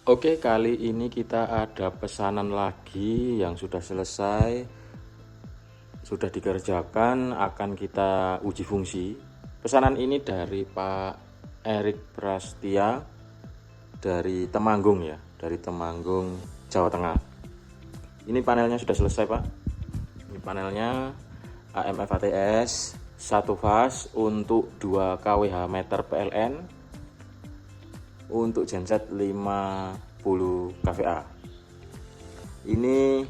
Oke, kali ini kita ada pesanan lagi yang sudah selesai, sudah dikerjakan, akan kita uji fungsi. Pesanan ini dari Pak Erik Prastia dari Temanggung ya, dari Temanggung, Jawa Tengah. Ini panelnya sudah selesai, Pak. Ini panelnya AMF ATS 1 fase untuk 2 kWh meter PLN untuk genset 50 kVA. Ini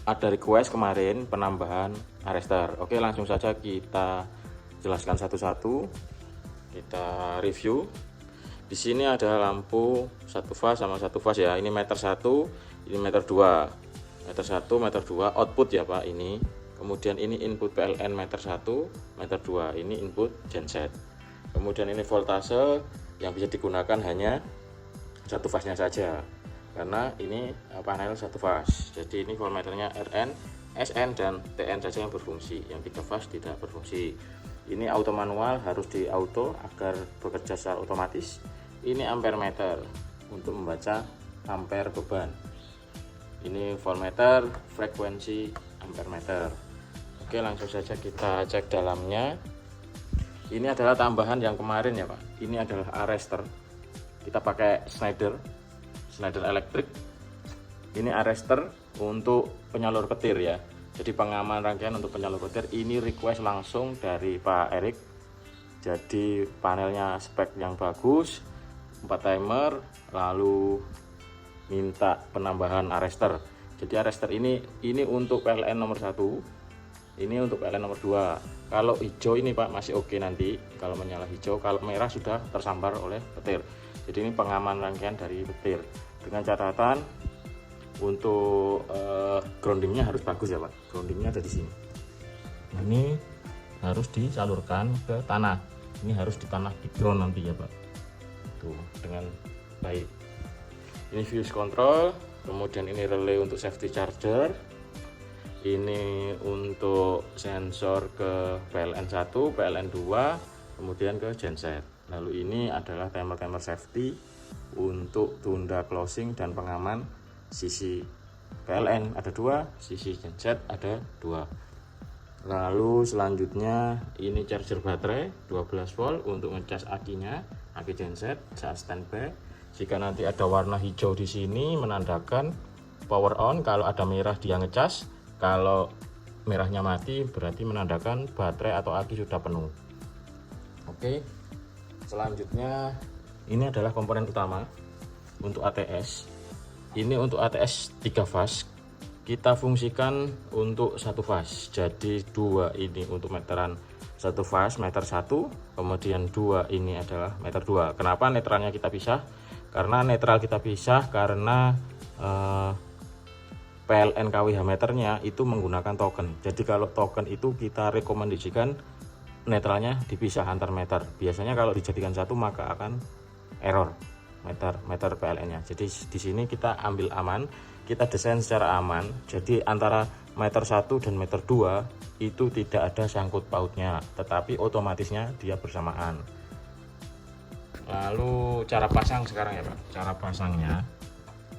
ada request kemarin penambahan arrestor. Oke, langsung saja kita jelaskan satu-satu. Kita review. Di sini ada lampu 1 fase sama 1 fase ya. Ini meter 1, ini meter 2. Meter 1, meter 2 output ya, Pak, ini. Kemudian ini input PLN meter 1, meter 2. Ini input genset. Kemudian ini voltase yang bisa digunakan hanya 1 fase-nya saja, karena ini panel 1 fase. Jadi ini voltmeternya RN, SN, dan TN saja yang berfungsi, yang 3 fase tidak berfungsi. Ini auto manual, harus di auto agar bekerja secara otomatis. Ini ampere meter untuk membaca ampere beban. Ini voltmeter, frekuensi ampere meter. Oke, langsung saja kita cek dalamnya. Ini adalah tambahan yang kemarin ya, Pak. Ini adalah arrestor. Kita pakai Schneider elektrik. Ini arrestor untuk penyalur petir ya. Jadi pengaman rangkaian untuk penyalur petir. Ini request langsung dari Pak Erik. Jadi panelnya spek yang bagus, 4 timer, lalu minta penambahan arrestor. Jadi arrestor ini untuk PLN nomor 1. Ini untuk PLN nomor 2. Kalau hijau ini, Pak, masih oke nanti kalau menyala hijau. Kalau merah sudah tersambar oleh petir. Jadi ini pengaman rangkaian dari petir. Dengan catatan untuk groundingnya harus bagus ya, Pak. Groundingnya ada di sini. Ini harus disalurkan ke tanah. Ini harus di tanah di ground nanti ya, Pak. Tuh, dengan baik. Ini fuse control. Kemudian ini relay untuk safety charger. Ini untuk sensor ke PLN 1, PLN 2, kemudian ke genset. Lalu ini adalah timer safety untuk tunda closing dan pengaman sisi PLN ada 2, sisi genset ada 2. Lalu selanjutnya ini charger baterai 12 volt untuk ngecas akinya, aki genset saat standby. Jika nanti ada warna hijau di sini menandakan power on, kalau ada merah dia ngecas. Kalau merahnya mati berarti menandakan baterai atau aki sudah penuh. Oke, selanjutnya ini adalah komponen utama untuk ATS. Ini untuk ATS 3 fase. Kita fungsikan untuk 1 fase. Jadi 2 ini untuk meteran 1 fase meter 1, kemudian 2 ini adalah meter 2. Kenapa netralnya kita pisah? Karena netral kita pisah karena PLN kWh meternya itu menggunakan token. Jadi kalau token itu kita rekomendasikan netralnya dipisah antar meter. Biasanya kalau dijadikan satu maka akan error meter PLN-nya. Jadi di sini kita ambil aman, kita desain secara aman. Jadi antara meter 1 dan meter 2 itu tidak ada sangkut pautnya, tetapi otomatisnya dia bersamaan. Lalu cara pasang sekarang ya, Pak. Cara pasangnya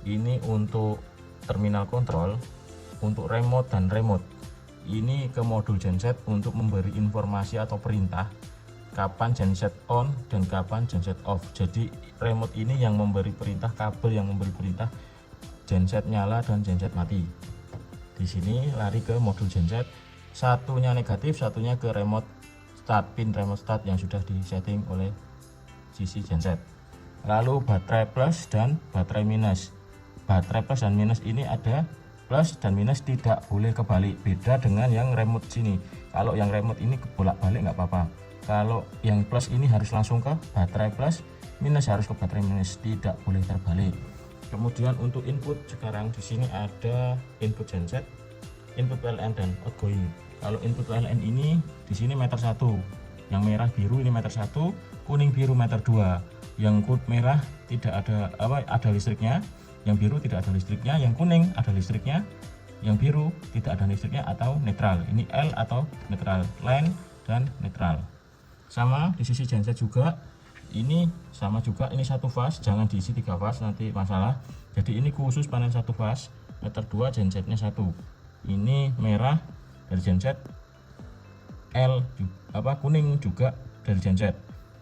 ini untuk terminal kontrol, untuk remote dan remote. Ini ke modul genset untuk memberi informasi atau perintah kapan genset on dan kapan genset off. Jadi remote ini yang memberi perintah, kabel yang memberi perintah genset nyala dan genset mati. Di sini lari ke modul genset, satunya negatif, satunya ke remote start, pin remote start yang sudah disetting oleh sisi genset. Lalu baterai plus dan baterai minus. Baterai plus dan minus ini ada plus dan minus, tidak boleh kebalik. Beda dengan yang remote sini. Kalau yang remote ini kebolak-balik nggak apa-apa. Kalau yang plus ini harus langsung ke baterai plus, minus harus ke baterai minus, tidak boleh terbalik. Kemudian untuk input sekarang di sini ada input genset, input PLN dan outgoing. Kalau input PLN ini di sini meter 1. Yang merah biru ini meter 1, kuning biru meter 2. Yang merah tidak ada listriknya. Yang biru tidak ada listriknya, yang kuning ada listriknya, yang biru tidak ada listriknya atau netral. Ini L atau netral, line dan netral. Sama di sisi genset juga Ini sama juga, ini satu fase, jangan diisi 3 fase nanti masalah. Jadi ini khusus panel satu fase, meter 2, gensetnya 1. Ini merah dari genset, kuning juga dari genset,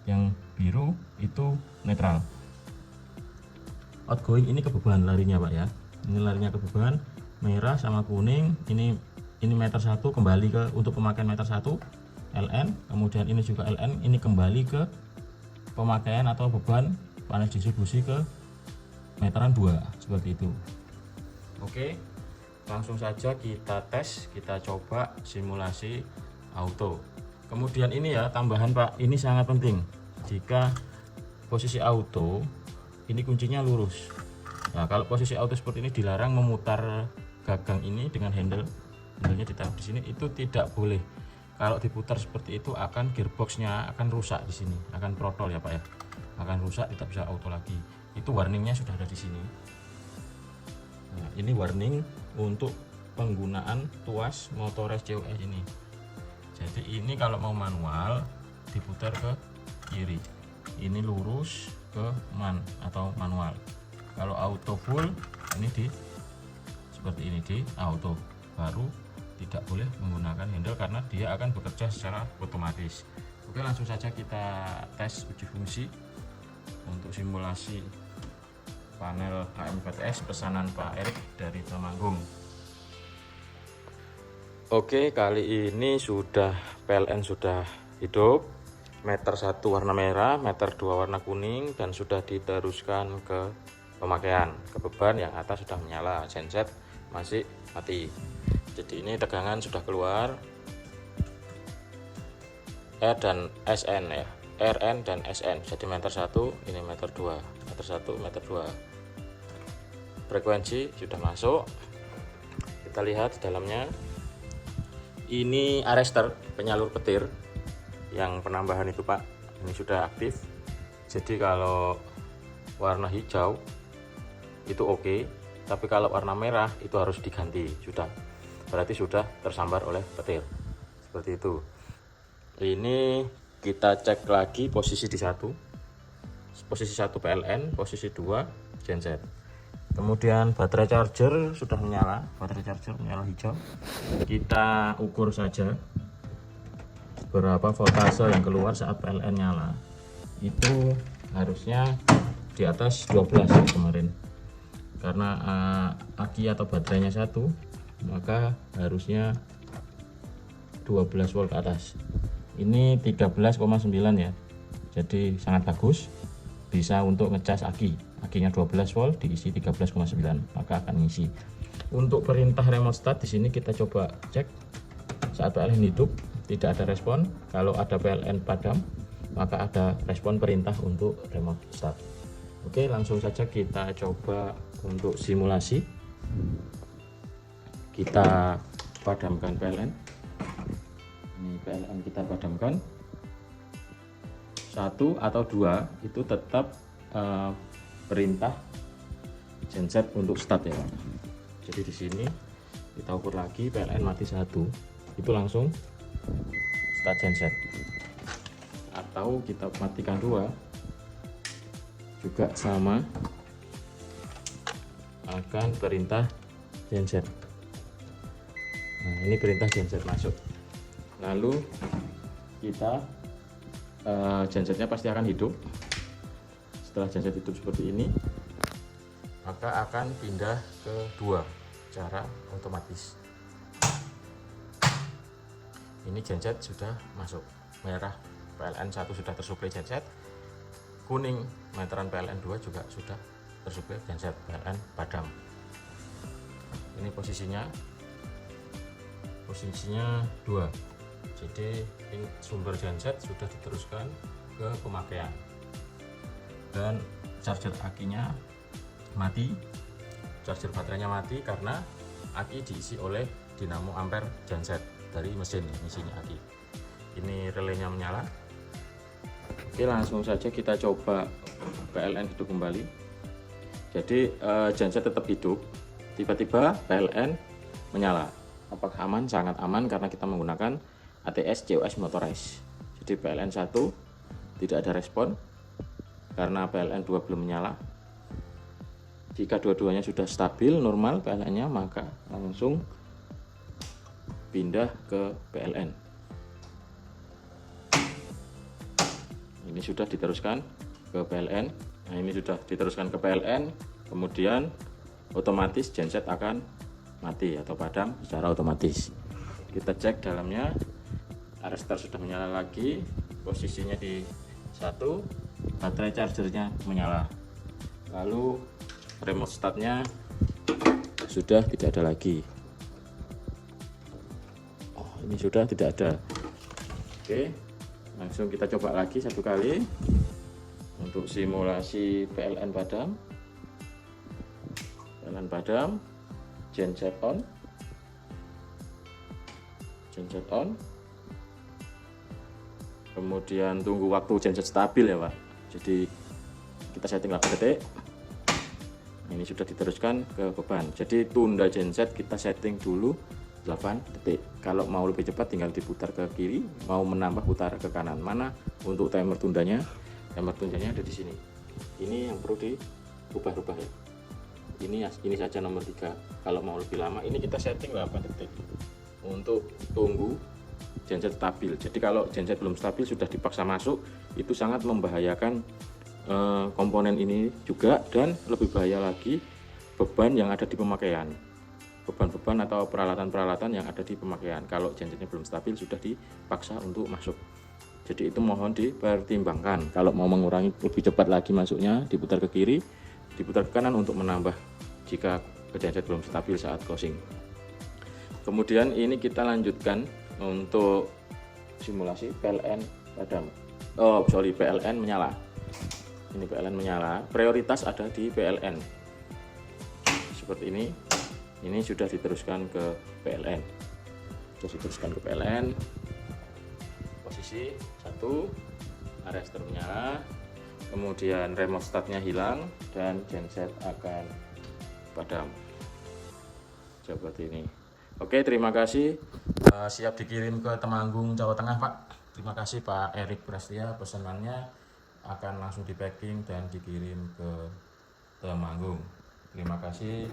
yang biru itu netral. Outgoing ini ke beban larinya Pak ya, ini larinya ke beban, merah sama kuning. Ini meter 1 kembali ke untuk pemakaian meter 1 LN, kemudian ini juga LN, ini kembali ke pemakaian atau beban panas distribusi ke meteran 2, seperti itu. Oke, langsung saja kita tes, kita coba simulasi auto. Kemudian ini ya tambahan Pak, ini sangat penting. Jika posisi auto, ini kuncinya lurus. Nah, kalau posisi auto seperti ini dilarang memutar gagang ini dengan handle-nya ditaruh di sini, itu tidak boleh. Kalau diputar seperti itu akan gearboxnya akan rusak di sini, akan protol ya Pak ya, akan rusak, tidak bisa auto lagi. Itu warningnya sudah ada di sini. Nah, ini warning untuk penggunaan tuas Motores COS ini. Jadi ini kalau mau manual diputar ke kiri, ini lurus ke atau manual. Kalau auto full ini seperti ini di auto, baru tidak boleh menggunakan handle karena dia akan bekerja secara otomatis. Oke, langsung saja kita tes uji fungsi untuk simulasi panel HM4S pesanan Pak Erik dari Temanggung. Oke, kali ini PLN sudah hidup, meter 1 warna merah, meter 2 warna kuning, dan sudah diteruskan ke pemakaian, ke beban. Yang atas sudah menyala, genset masih mati. Jadi ini tegangan sudah keluar, R dan SN ya, RN dan SN. Jadi meter 1, ini meter 2, meter 1, meter 2. Frekuensi sudah masuk, kita lihat di dalamnya. Ini arrester, penyalur petir yang penambahan itu Pak, ini sudah aktif. Jadi kalau warna hijau itu oke, tapi kalau warna merah itu harus diganti, berarti sudah tersambar oleh petir, seperti itu. Ini kita cek lagi posisi di posisi 1 PLN, posisi 2 genset. Kemudian baterai charger sudah menyala, hijau. Kita ukur saja berapa voltase yang keluar saat PLN nyala. Itu harusnya di atas 12 ya kemarin, karena aki atau baterainya 1, maka harusnya 12 volt ke atas. Ini 13,9 ya, jadi sangat bagus, bisa untuk ngecas akinya 12 volt diisi 13,9, maka akan ngisi. Untuk perintah remote start di sini kita coba cek. Saat PLN hidup tidak ada respon, kalau ada PLN padam maka ada respon perintah untuk remote start. Oke, langsung saja kita coba untuk simulasi. Kita padamkan PLN. Ini PLN kita padamkan. 1 atau 2 itu tetap perintah genset untuk start ya Pak. Jadi di sini kita ukur lagi, PLN mati 1, itu langsung start genset. Atau kita matikan 2 juga sama, akan perintah genset. Nah, ini perintah genset masuk. Lalu kita gensetnya pasti akan hidup. Setelah genset hidup seperti ini, maka akan pindah ke 2 secara otomatis. Ini genset sudah masuk, merah PLN 1 sudah tersuplai genset, kuning meteran PLN 2 juga sudah tersuplai genset, PLN padam. Ini posisinya 2. Jadi ini sumber genset sudah diteruskan ke pemakaian, dan charger akinya mati, charger baterainya mati karena aki diisi oleh dinamo ampere genset dari mesin isinya aki. Ini relaynya menyala. Oke, langsung saja kita coba PLN hidup kembali. Jadi genset tetap hidup, tiba-tiba PLN menyala. Apakah aman? Sangat aman karena kita menggunakan ATS COS Motores. Jadi PLN 1 tidak ada respon, karena PLN 2 belum menyala. Jika dua-duanya sudah stabil normal PLN-nya, maka langsung pindah ke PLN. Ini sudah diteruskan ke PLN. Nah, ini sudah diteruskan ke PLN, kemudian otomatis genset akan mati atau padam secara otomatis. Kita cek dalamnya, arrestor sudah menyala lagi, posisinya di 1, baterai chargernya menyala, lalu remote startnya sudah tidak ada lagi. Oh, ini sudah tidak ada. Oke, langsung kita coba lagi satu kali untuk simulasi PLN padam. PLN padam, genset on, genset on, kemudian tunggu waktu genset stabil ya Pak. Jadi kita setting 8 detik. Ini sudah diteruskan ke beban, jadi tunda genset kita setting dulu 8 detik. Kalau mau lebih cepat tinggal diputar ke kiri, mau menambah putar ke kanan. Mana untuk timer tundanya? Timer tundanya ada di sini. Ini yang perlu diubah-ubah ya. Ini saja nomor 3. Kalau mau lebih lama, ini kita setting 8 detik untuk tunggu genset stabil. Jadi kalau genset belum stabil sudah dipaksa masuk, itu sangat membahayakan komponen ini juga, dan lebih bahaya lagi beban yang ada di pemakaian, beban-beban atau peralatan-peralatan yang ada di pemakaian. Kalau gensetnya belum stabil sudah dipaksa untuk masuk, jadi itu mohon dipertimbangkan. Kalau mau mengurangi lebih cepat lagi masuknya, diputar ke kiri, diputar ke kanan untuk menambah jika genset belum stabil saat closing. Kemudian ini kita lanjutkan untuk simulasi PLN padam. PLN menyala. Ini PLN menyala, prioritas ada di PLN seperti ini. Ini sudah diteruskan ke PLN, posisi 1, arrestor menyala, kemudian remote startnya hilang dan genset akan padam seperti ini. Oke, terima kasih. Siap dikirim ke Temanggung, Jawa Tengah Pak. Terima kasih Pak Erik Prastia, pesanannya akan langsung di packing dan dikirim ke Temanggung. Terima kasih.